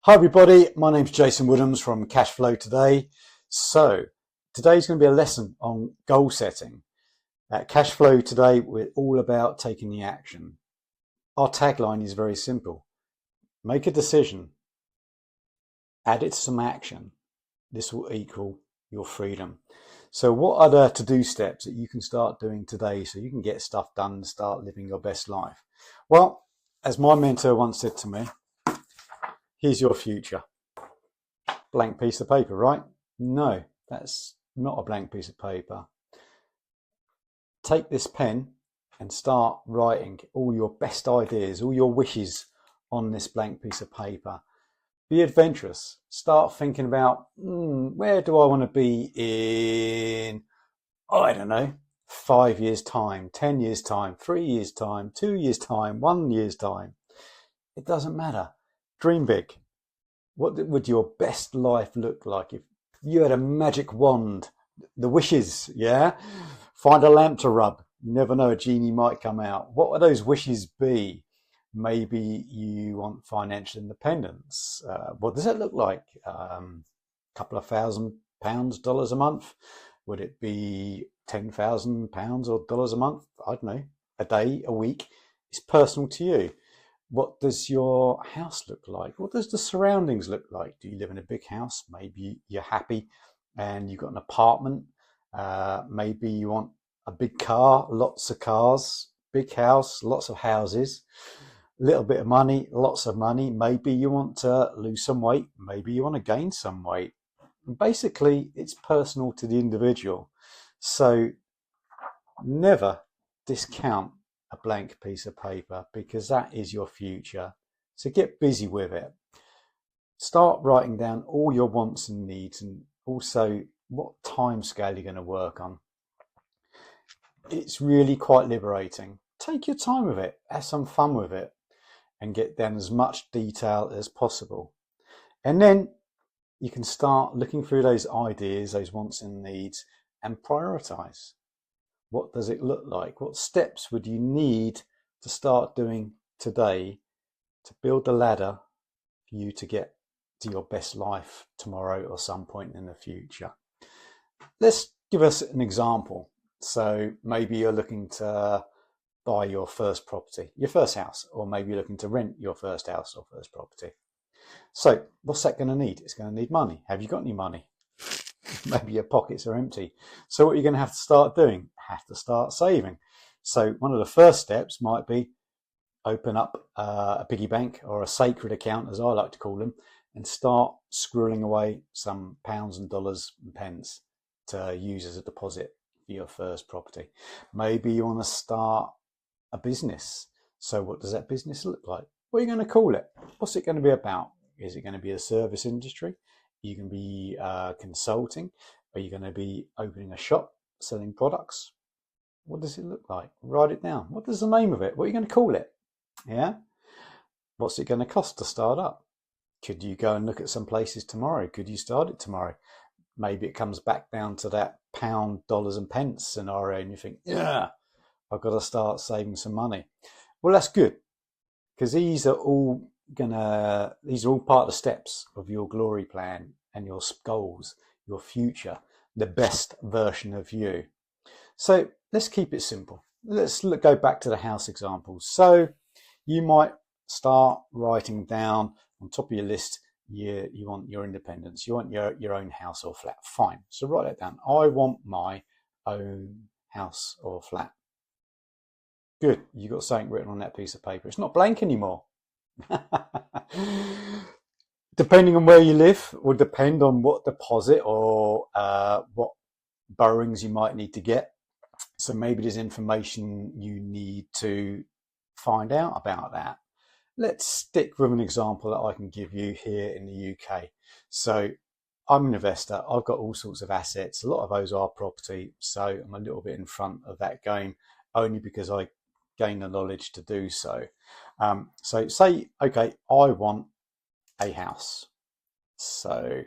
Hi everybody, my name's Jason Woodhams from Cashflow Today. So today's going to be a lesson on goal setting. At Cashflow Today, we're all about taking the action. Our tagline is very simple. Make a decision, add it to some action. This will equal your freedom. So what are the to-do steps that you can start doing today so you can get stuff done and start living your best life? Well, as my mentor once said to me, here's your future. Blank piece of paper, right? No, that's not a blank piece of paper. Take this pen and start writing all your best ideas, all your wishes on this blank piece of paper. Be adventurous. Start thinking about, where do I want to be in, I don't know, 5 years time, 10 years time, 3 years time, 2 years time, 1 year's time. It doesn't matter. Dream big. What would your best life look like if you had a magic wand? The wishes, yeah? Find a lamp to rub. You never know, a genie might come out. What would those wishes be? Maybe you want financial independence. What does that look like? A couple of £1,000, dollars a month? Would it be £10,000 or dollars a month? I don't know, a day, a week. It's personal to you. What does your house look like? What does the surroundings look like? Do you live in a big house? Maybe you're happy and you've got an apartment. Maybe you want a big car, lots of cars, big house, lots of houses, a little bit of money, lots of money. Maybe you want to lose some weight. Maybe you want to gain some weight. Basically, it's personal to the individual. So never discount a blank piece of paper, because that is your future. So get busy with it. Start writing down all your wants and needs, and also what time scale you're going to work on. It's really quite liberating. Take your time with it, have some fun with it, and get down as much detail as possible. And then you can start looking through those ideas, those wants and needs, and prioritize. What does it look like? What steps would you need to start doing today to build the ladder for you to get to your best life tomorrow or some point in the future? Let's give us an example. So maybe you're looking to buy your first property, your first house, or maybe you're looking to rent your first house or first property. So what's that going to need? It's going to need money. Have you got any money? Maybe your pockets are empty. So what you're going to have to start doing, have to start saving. So one of the first steps might be open up a piggy bank, or a sacred account, as I like to call them, and start squirreling away some pounds and dollars and pence to use as a deposit for your first property. Maybe you want to start a business. So what does that business look like? What are you going to call it? What's it going to be about? Is it going to be a service industry? You can be consulting. Are you going to be opening a shop selling products? What does it look like? Write it down. What is the name of it? What are you going to call it? Yeah. What's it going to cost to start up? Could you go and look at some places tomorrow? Could you start it tomorrow? Maybe it comes back down to that pound, dollars and pence scenario, and you think, yeah, I've got to start saving some money. Well, that's good, because these are all part of the steps of your glory plan and your goals, your future, the best version of you. So let's keep it simple. Let's go back to the house example. So you might start writing down on top of your list, you want your independence, you want your own house or flat. Fine. So write that down. I want my own house or flat. Good. You've got something written on that piece of paper. It's not blank anymore. Depending on where you live will depend on what deposit or what borrowings you might need to get. So maybe there's information you need to find out about that. Let's stick with an example that I can give you here in the UK. So I'm an investor. I've got all sorts of assets. A lot of those are property. So I'm a little bit in front of that game, only because I gain the knowledge to do so. So say, okay, I want a house. So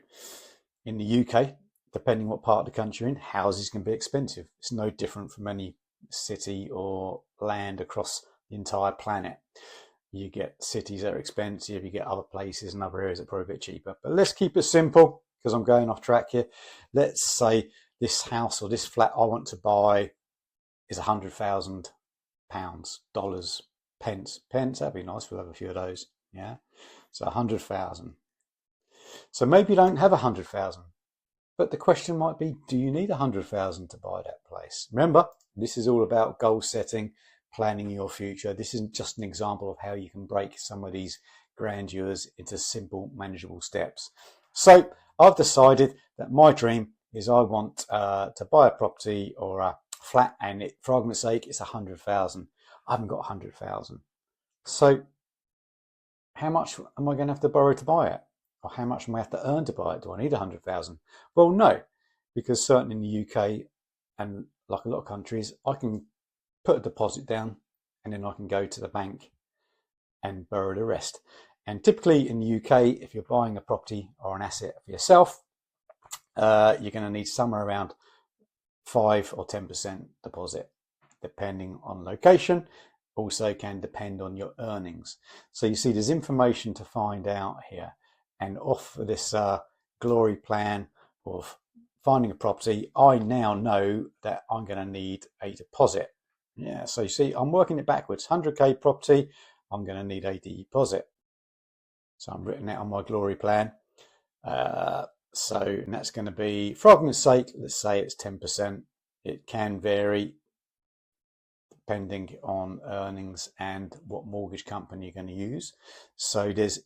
in the UK, depending what part of the country you're in, houses can be expensive. It's no different from any city or land across the entire planet. You get cities that are expensive, you get other places and other areas that are probably a bit cheaper. But let's keep it simple because I'm going off track here. Let's say this house or this flat I want to buy is £100,000, dollars, pence. That'd be nice. We'll have a few of those. Yeah. So 100,000. So maybe you don't have 100,000, but the question might be, do you need 100,000 to buy that place? Remember, this is all about goal setting, planning your future. This isn't just an example of how you can break some of these grandeurs into simple, manageable steps. So I've decided that my dream is I want to buy a property or a flat, and for argument's sake, it's 100,000. I haven't got 100,000. So how much am I going to have to borrow to buy it? Or how much am I have to earn to buy it? Do I need 100,000? Well, no, because certainly in the UK and like a lot of countries, I can put a deposit down and then I can go to the bank and borrow the rest. And typically in the UK, if you're buying a property or an asset for yourself, you're going to need somewhere around 5 or 10% deposit, depending on location. Also can depend on your earnings. So you see there's information to find out here. And off of this glory plan of finding a property, I now know that I'm going to need a deposit. Yeah, so you see, I'm working it backwards. 100k property, I'm going to need a deposit. So I'm written out on my glory plan. And that's going to be, for argument's sake, let's say it's 10%. It can vary depending on earnings and what mortgage company you're going to use. So there's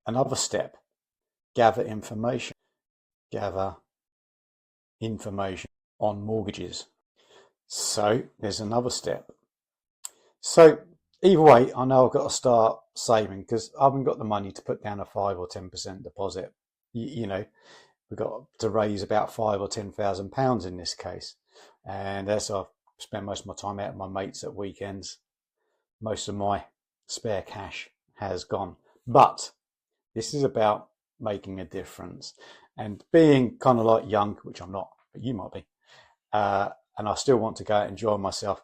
another step, gather information on mortgages. So there's another step. So either way, I know I've got to start saving because I haven't got the money to put down a 5 or 10% deposit. You know, we've got to raise about £5,000 or £10,000 in this case. And as I've spent most of my time out with my mates at weekends, most of my spare cash has gone. But this is about making a difference and being kind of like young, which I'm not, but you might be. And I still want to go out and enjoy myself.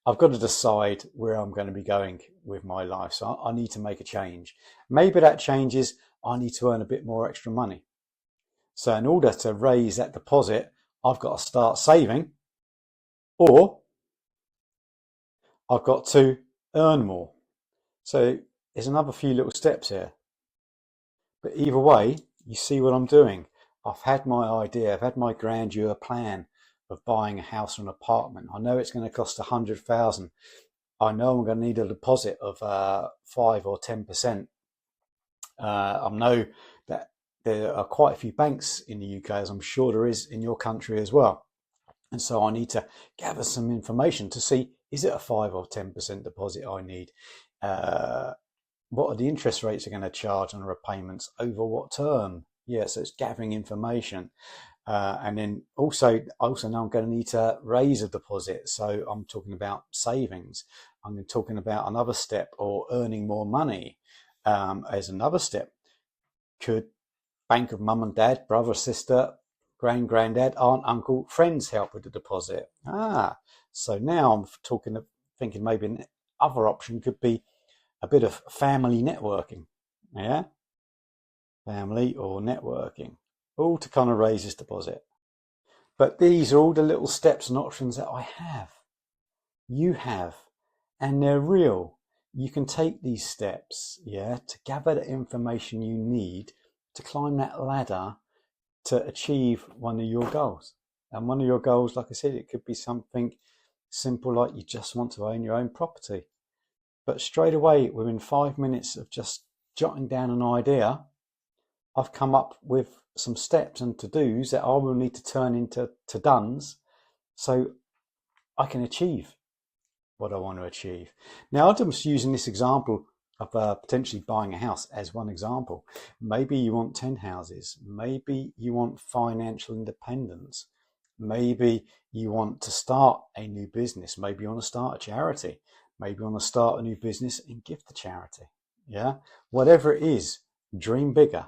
I've got to decide where I'm going to be going with my life. So I need to make a change. Maybe that change is I need to earn a bit more extra money. So in order to raise that deposit, I've got to start saving, or I've got to earn more. So there's another few little steps here. But either way, you see what I'm doing. I've had my idea, I've had my grandeur plan of buying a house or an apartment. I know it's going to cost 100,000. I know I'm going to need a deposit of 5 or 10%. I know that there are quite a few banks in the UK, as I'm sure there is in your country as well. And so I need to gather some information to see, is it a 5 or 10% deposit I need? What are the interest rates are going to charge on repayments over what term? Yeah, so it's gathering information. And then I also know I'm going to need to raise a deposit. So I'm talking about savings. I'm talking about another step, or earning more money as another step. Could bank of mum and dad, brother, sister, granddad, aunt, uncle, friends help with the deposit? So now I'm thinking maybe an other option could be a bit of family networking. Yeah, family or networking, all to kind of raise this deposit. But these are all the little steps and options that I have, you have, and they're real. You can take these steps, yeah, to gather the information you need to climb that ladder to achieve one of your goals. And one of your goals, like I said, it could be something simple like you just want to own your own property. But straight away, within 5 minutes of just jotting down an idea, I've come up with some steps and to-dos that I will need to turn into to-dones so I can achieve what I want to achieve. Now, I'm just using this example of potentially buying a house as one example. Maybe you want 10 houses. Maybe you want financial independence. Maybe you want to start a new business. Maybe you want to start a charity. Maybe you want to start a new business and give to charity. Yeah, whatever it is, dream bigger.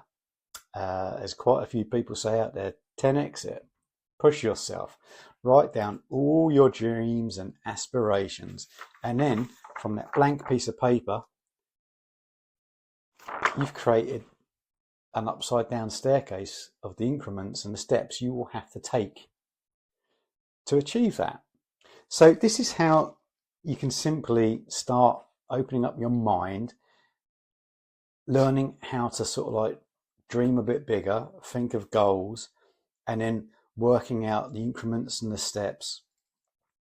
As quite a few people say out there, 10x it. Push yourself. Write down all your dreams and aspirations. And then from that blank piece of paper, you've created an upside down staircase of the increments and the steps you will have to take to achieve that. So this is how you can simply start opening up your mind, learning how to sort of like dream a bit bigger, think of goals, and then working out the increments and the steps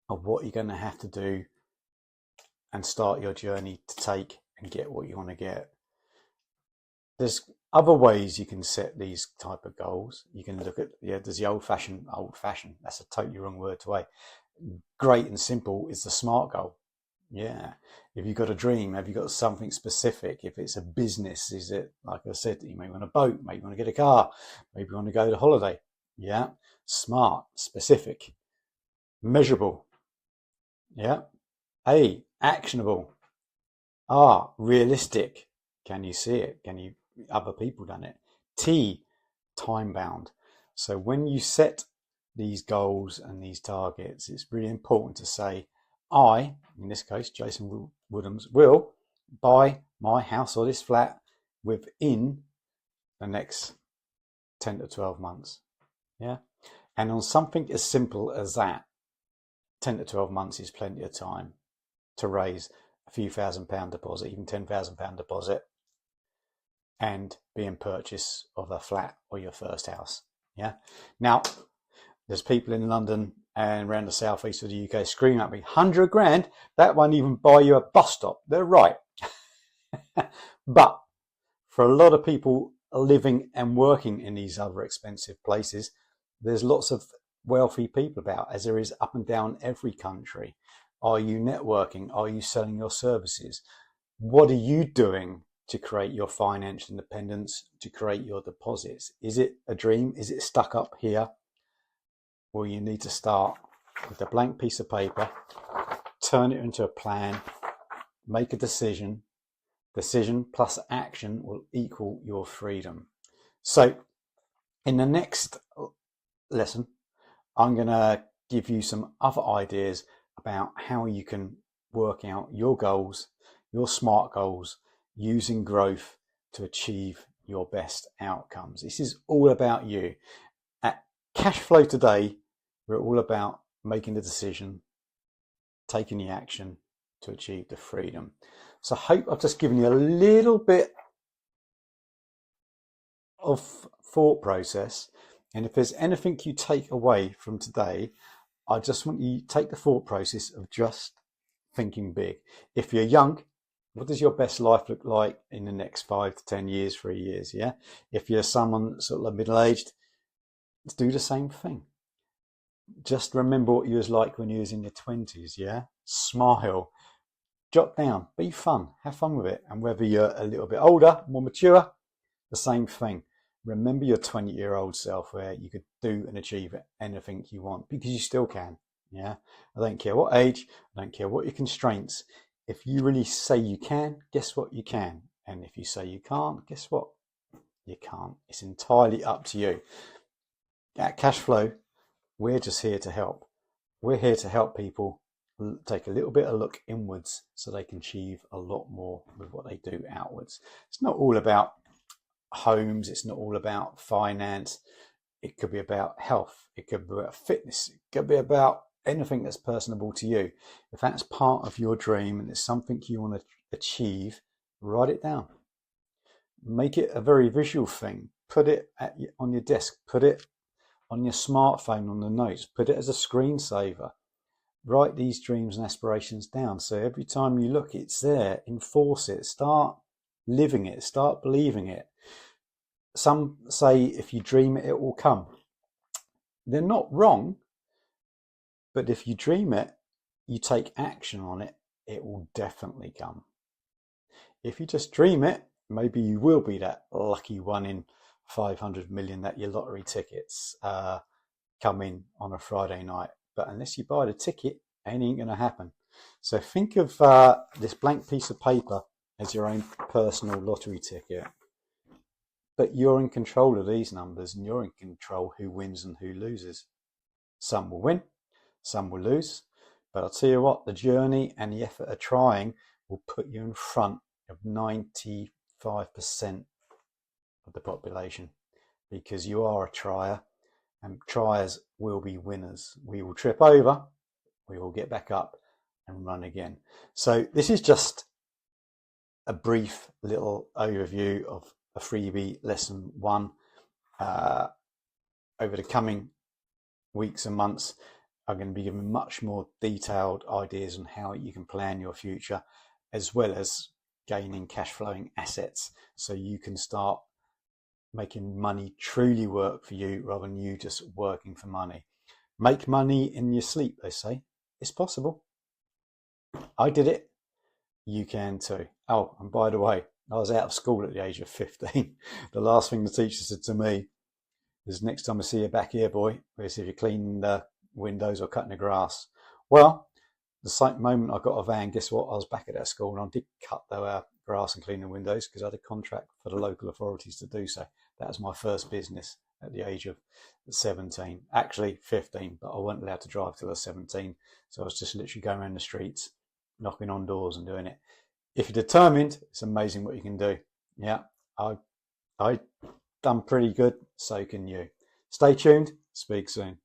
of what you're going to have to do and start your journey to take and get what you want to get. There's other ways you can set these type of goals. You can look at, there's the old fashioned, that's a totally wrong word to say. Great and simple is the SMART goal. Yeah. If you've got a dream, have you got something specific? If it's a business, is it, like I said, you may want a boat, maybe you want to get a car, maybe you want to go to holiday. Yeah. SMART, specific, measurable. Yeah. A, actionable. R, realistic. Can you see it? Other people done it? T, time bound. So when you set these goals and these targets, it's really important to say, I, in this case, Jason Woodhams, will buy my house or this flat within the next 10 to 12 months. Yeah. And on something as simple as that, 10 to 12 months is plenty of time to raise a few £1,000 deposit, even £10,000 deposit, and be in purchase of a flat or your first house. Yeah. Now, there's people in London and around the southeast of the UK screaming at me, 100 grand, that won't even buy you a bus stop. They're right. But for a lot of people living and working in these other expensive places, there's lots of wealthy people about, as there is up and down every country. Are you networking? Are you selling your services? What are you doing to create your financial independence, to create your deposits? Is it a dream? Is it stuck up here? Well, you need to start with a blank piece of paper, turn it into a plan, make a decision. Decision plus action will equal your freedom. So in the next lesson, I'm going to give you some other ideas about how you can work out your goals, your SMART goals, using growth to achieve your best outcomes. This is all about you. At Cash Flow Today, we're all about making the decision, taking the action to achieve the freedom. So I hope I've just given you a little bit of thought process. And if there's anything you take away from today, I just want you to take the thought process of just thinking big. If you're young, what does your best life look like in the next 5 to 10 years, 3 years? Yeah. If you're someone sort of middle-aged, do the same thing. Just remember what you was like when you was in your 20s. Yeah. Smile, jot down, be fun, have fun with it. And whether you're a little bit older, more mature, the same thing. Remember your 20-year-old self where you could do and achieve anything you want, because you still can. Yeah. I don't care what age, I don't care what your constraints. If you really say you can, guess what? You can. And if you say you can't, guess what? You can't. It's entirely up to you. At Cashflow, we're just here to help. We're here to help people take a little bit of look inwards so they can achieve a lot more with what they do outwards. It's not all about homes. It's not all about finance. It could be about health. It could be about fitness. It could be about anything that's personable to you. If that's part of your dream and it's something you want to achieve, write it down. Make it a very visual thing. Put it on your desk. Put it on your smartphone, on the notes. Put it as a screensaver. Write these dreams and aspirations down. So every time you look, it's there. Enforce it. Start living it. Start believing it. Some say if you dream it, it will come. They're not wrong. But if you dream it, you take action on it, it will definitely come. If you just dream it, maybe you will be that lucky 1 in 500 million that your lottery tickets come in on a Friday night. But unless you buy the ticket, it ain't going to happen. So think of this blank piece of paper as your own personal lottery ticket. But you're in control of these numbers, and you're in control who wins and who loses. Some will win, some will lose. But I'll tell you what, the journey and the effort of trying will put you in front of 90% 5% of the population, because you are a trier, and triers will be winners. We will trip over, we will get back up and run again. So this is just a brief little overview of a freebie lesson 1. Over the coming weeks and months, I'm going to be giving much more detailed ideas on how you can plan your future, as well as gaining cash flowing assets, so you can start making money truly work for you rather than you just working for money. Make money in your sleep, they say. It's possible. I did it. You can too. Oh, and by the way, I was out of school at the age of 15. The last thing the teacher said to me is, next time I see you back here, boy, is if you're cleaning the windows or cutting the grass. Well, the same moment I got a van, guess what? I was back at that school, and I did cut the grass and clean the windows because I had a contract for the local authorities to do so. That was my first business at the age of 17. Actually 15, but I wasn't allowed to drive till I was 17. So I was just literally going around the streets, knocking on doors and doing it. If you're determined, it's amazing what you can do. Yeah, I done pretty good, so can you. Stay tuned, speak soon.